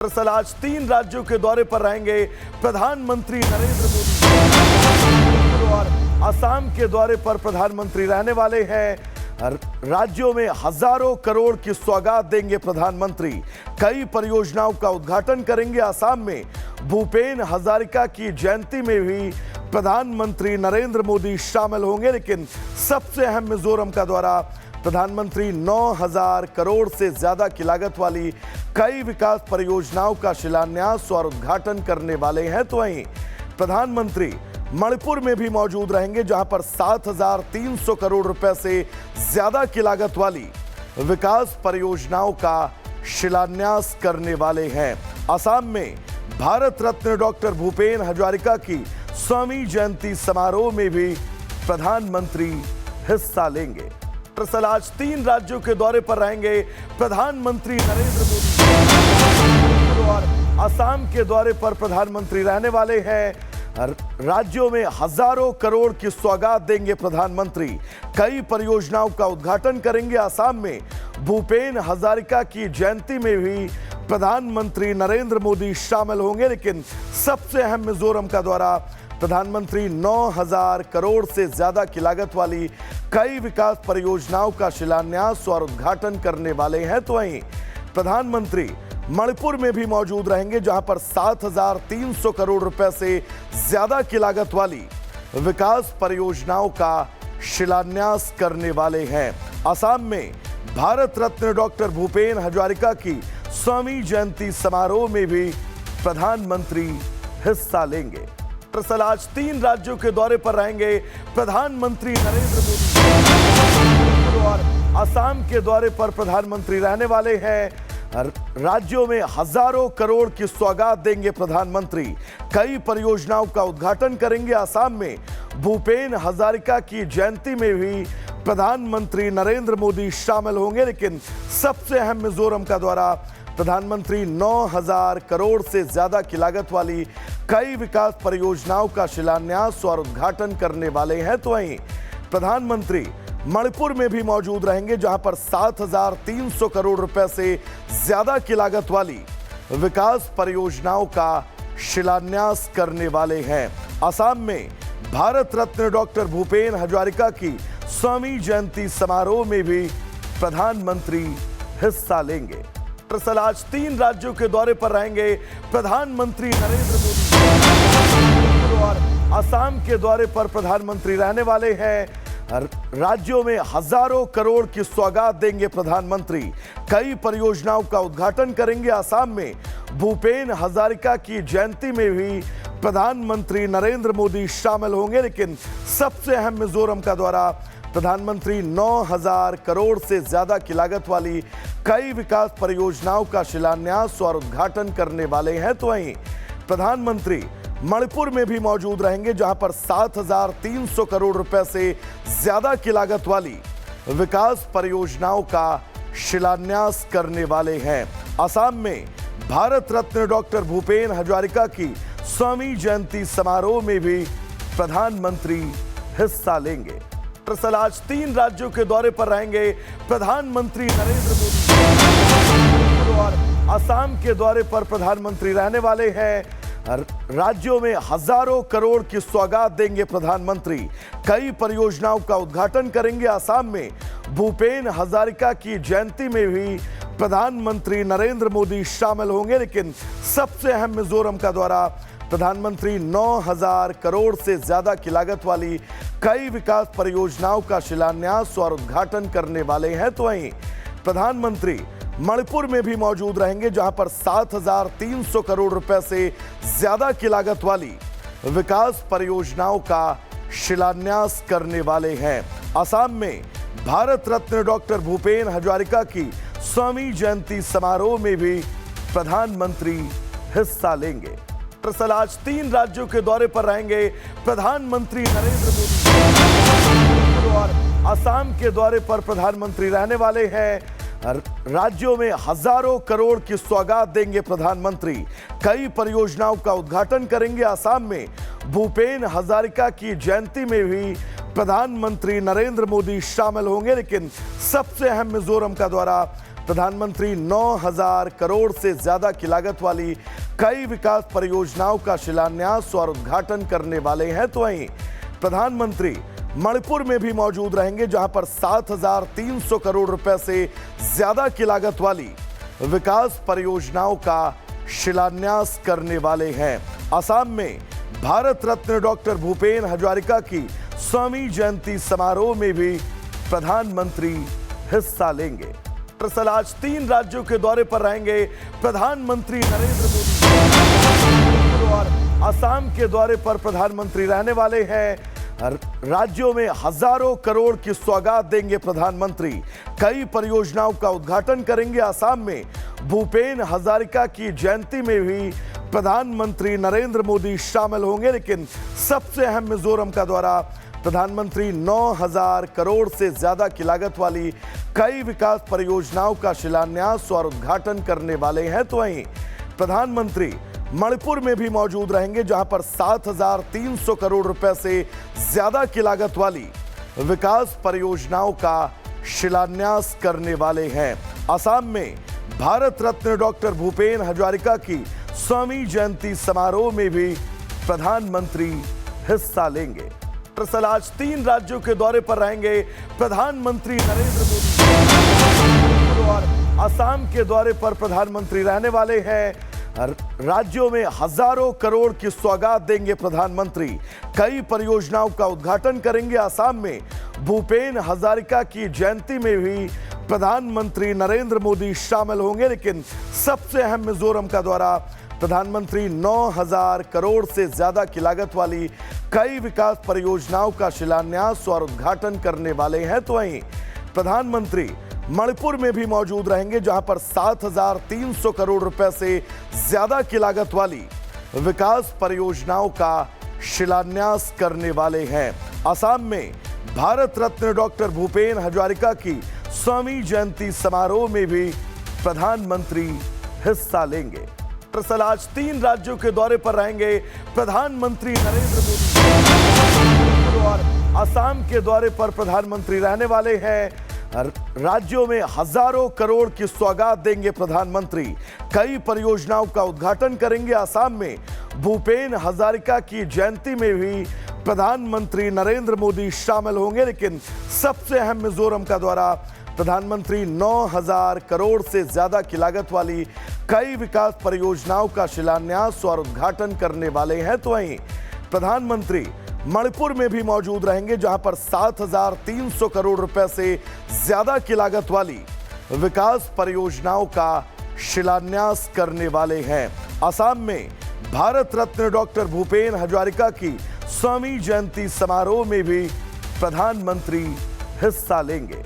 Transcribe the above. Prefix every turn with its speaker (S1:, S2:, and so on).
S1: दरअसल आज 3 राज्यों के दौरे पर रहेंगे प्रधानमंत्री नरेंद्र मोदी और असम के दौरे पर प्रधानमंत्री रहने वाले हैं। राज्यों में हजारों करोड़ की सौगात देंगे प्रधानमंत्री। कई परियोजनाओं का उद्घाटन करेंगे। असम में भूपेन हजारिका की जयंती में भी प्रधानमंत्री नरेंद्र मोदी शामिल होंगे। लेकिन सबसे अहम मिजोरम का दौरा, प्रधानमंत्री 9,000 करोड़ से ज्यादा की लागत वाली कई विकास परियोजनाओं का शिलान्यास और उद्घाटन करने वाले हैं। तो वहीं प्रधानमंत्री मणिपुर में भी मौजूद रहेंगे, जहां पर 7,300 करोड़ रुपए से ज्यादा की लागत वाली विकास परियोजनाओं का शिलान्यास करने वाले हैं। असम में भारत रत्न डॉक्टर भूपेन हजारिका की 100वीं जयंती समारोह में भी प्रधानमंत्री हिस्सा लेंगे। दरअसल आज 3 राज्यों के दौरे पर रहेंगे प्रधानमंत्री नरेंद्र मोदी और असम के दौरे पर प्रधानमंत्री रहने वाले हैं। राज्यों में हजारों करोड़ की सौगात देंगे प्रधानमंत्री। कई परियोजनाओं का उद्घाटन करेंगे। असम में भूपेन हजारिका की जयंती में भी प्रधानमंत्री नरेंद्र मोदी शामिल होंगे। लेकिन सबसे अहम मिजोरम का दौरा, प्रधानमंत्री 9,000 करोड़ से ज्यादा की लागत वाली कई विकास परियोजनाओं का शिलान्यास और उद्घाटन करने वाले हैं। तो वहीं प्रधानमंत्री मणिपुर में भी मौजूद रहेंगे, जहां पर 7,300 करोड़ रुपए से ज्यादा की लागत वाली विकास परियोजनाओं का शिलान्यास करने वाले हैं। असम में भारत रत्न डॉक्टर भूपेन हजारिका की 100वीं जयंती समारोह में भी प्रधानमंत्री हिस्सा लेंगे। दरअसल आज 3 राज्यों के दौरे पर रहेंगे प्रधानमंत्री नरेंद्र मोदी और असम के दौरे पर प्रधानमंत्री रहने वाले हैं। राज्यों में हजारों करोड़ की सौगात देंगे प्रधानमंत्री। कई परियोजनाओं का उद्घाटन करेंगे। असम में भूपेन हजारिका की जयंती में भी प्रधानमंत्री नरेंद्र मोदी शामिल होंगे। लेकिन सबसे अहम मिजोरम का दौरा, प्रधानमंत्री 9,000 करोड़ से ज्यादा की लागत वाली कई विकास परियोजनाओं का शिलान्यास और उद्घाटन करने वाले हैं। तो वहीं प्रधानमंत्री मणिपुर में भी मौजूद रहेंगे, जहां पर 7,300 करोड़ रुपए से ज्यादा की लागत वाली विकास परियोजनाओं का शिलान्यास करने वाले हैं। असम में भारत रत्न डॉक्टर भूपेन हजारिका की 100वीं जयंती समारोह में भी प्रधानमंत्री हिस्सा लेंगे। दरअसल आज 3 राज्यों के दौरे पर रहेंगे प्रधानमंत्री नरेंद्र मोदी और असम के दौरे पर प्रधानमंत्री रहने वाले हैं। राज्यों में हजारों करोड़ की सौगात देंगे प्रधानमंत्री। कई परियोजनाओं का उद्घाटन करेंगे। असम में भूपेन हजारिका की जयंती में भी प्रधानमंत्री नरेंद्र मोदी शामिल होंगे। लेकिन सबसे अहम मिजोरम का दौरा, प्रधानमंत्री 9,000 करोड़ से ज्यादा की लागत वाली कई विकास परियोजनाओं का शिलान्यास और उद्घाटन करने वाले हैं। तो वहीं प्रधानमंत्री मणिपुर में भी मौजूद रहेंगे, जहां पर 7,300 करोड़ रुपए से ज्यादा की लागत वाली विकास परियोजनाओं का शिलान्यास करने वाले हैं। असम में भारत रत्न डॉक्टर भूपेन हजारिका की 100वीं जयंती समारोह में भी प्रधानमंत्री हिस्सा लेंगे। दरअसल आज 3 राज्यों के दौरे पर रहेंगे प्रधानमंत्री नरेंद्र मोदी और असम के दौरे पर प्रधानमंत्री रहने वाले हैं। राज्यों में हजारों करोड़ की सौगात देंगे प्रधानमंत्री। कई परियोजनाओं का उद्घाटन करेंगे। असम में भूपेन हजारिका की जयंती में भी प्रधानमंत्री नरेंद्र मोदी शामिल होंगे। लेकिन सबसे अहम मिजोरम का दौरा, प्रधानमंत्री 9,000 करोड़ से ज्यादा की लागत वाली कई विकास परियोजनाओं का शिलान्यास और उद्घाटन करने वाले हैं। तो वहीं प्रधानमंत्री मणिपुर में भी मौजूद रहेंगे, जहां पर 7,300 करोड़ रुपए से ज्यादा की लागत वाली विकास परियोजनाओं का शिलान्यास करने वाले हैं। असम में भारत रत्न डॉक्टर भूपेन हजारिका की 100वीं जयंती समारोह में भी प्रधानमंत्री हिस्सा लेंगे। दरअसल आज 3 राज्यों के दौरे पर रहेंगे प्रधानमंत्री नरेंद्र मोदी और असम के दौरे पर प्रधानमंत्री रहने वाले हैं। राज्यों में हजारों करोड़ की सौगात देंगे प्रधानमंत्री। कई परियोजनाओं का उद्घाटन करेंगे। असम में भूपेन हजारिका की जयंती में भी प्रधानमंत्री नरेंद्र मोदी शामिल होंगे। लेकिन सबसे अहम मिजोरम का दौरा, प्रधानमंत्री 9,000 करोड़ से ज्यादा की लागत वाली कई विकास परियोजनाओं का शिलान्यास और उद्घाटन करने वाले हैं। तो वहीं प्रधानमंत्री मणिपुर में भी मौजूद रहेंगे, जहां पर 7,300 करोड़ रुपए से ज्यादा की लागत वाली विकास परियोजनाओं का शिलान्यास करने वाले हैं। असम में भारत रत्न डॉक्टर भूपेन हजारिका की 100वीं जयंती समारोह में भी प्रधानमंत्री हिस्सा लेंगे। दरअसल आज 3 राज्यों के दौरे पर रहेंगे प्रधानमंत्री नरेंद्र मोदी और असम के दौरे पर प्रधानमंत्री रहने वाले हैं। राज्यों में हजारों करोड़ की सौगात देंगे प्रधानमंत्री, कई परियोजनाओं का उद्घाटन करेंगे। असम में भूपेन हजारिका की जयंती में भी प्रधानमंत्री नरेंद्र मोदी शामिल होंगे, लेकिन सबसे अहम मिजोरम का दौरा प्रधानमंत्री 9,000 करोड़ से ज्यादा की लागत वाली कई विकास परियोजनाओं का शिलान्यास और उद्घाटन करने वाले हैं। तो वहीं प्रधानमंत्री मणिपुर में भी मौजूद रहेंगे, जहां पर 7,300 करोड़ रुपए से ज्यादा की लागत वाली विकास परियोजनाओं का शिलान्यास करने वाले हैं। असम में भारत रत्न डॉक्टर भूपेन हजारिका की 100वीं जयंती समारोह में भी प्रधानमंत्री हिस्सा लेंगे। दरअसल आज 3 राज्यों के दौरे पर रहेंगे प्रधानमंत्री नरेंद्र मोदी और असम के दौरे पर प्रधानमंत्री रहने वाले हैं। राज्यों में हजारों करोड़ की सौगात देंगे प्रधानमंत्री, कई परियोजनाओं का उद्घाटन करेंगे। असम में भूपेन हजारिका की जयंती में भी प्रधानमंत्री नरेंद्र मोदी शामिल होंगे, लेकिन सबसे अहम मिजोरम का दौरा प्रधानमंत्री 9,000 करोड़ से ज्यादा की लागत वाली कई विकास परियोजनाओं का शिलान्यास और उद्घाटन करने वाले हैं। तो वहीं प्रधानमंत्री मणिपुर में भी मौजूद रहेंगे, जहां पर 7,300 करोड़ रुपए से ज्यादा की लागत वाली विकास परियोजनाओं का शिलान्यास करने वाले हैं। असम में भारत रत्न डॉक्टर भूपेन हजारिका की 100वीं जयंती समारोह में भी प्रधानमंत्री हिस्सा लेंगे। दरअसल आज 3 राज्यों के दौरे पर रहेंगे प्रधानमंत्री नरेंद्र मोदी और असम के दौरे पर प्रधानमंत्री रहने वाले हैं। राज्यों में हजारों करोड़ की सौगात देंगे प्रधानमंत्री, कई परियोजनाओं का उद्घाटन करेंगे। असम में भूपेन हजारिका की जयंती में भी प्रधानमंत्री नरेंद्र मोदी शामिल होंगे, लेकिन सबसे अहम मिजोरम का दौरा प्रधानमंत्री 9,000 करोड़ से ज्यादा की लागत वाली कई विकास परियोजनाओं का शिलान्यास और उद्घाटन करने वाले हैं। तो वहीं प्रधानमंत्री मणिपुर में भी मौजूद रहेंगे, जहां पर 7,300 करोड़ रुपए से ज्यादा की लागत वाली विकास परियोजनाओं का शिलान्यास करने वाले हैं। असम में भारत रत्न डॉक्टर भूपेन हजारिका की 100वीं जयंती समारोह में भी प्रधानमंत्री हिस्सा लेंगे।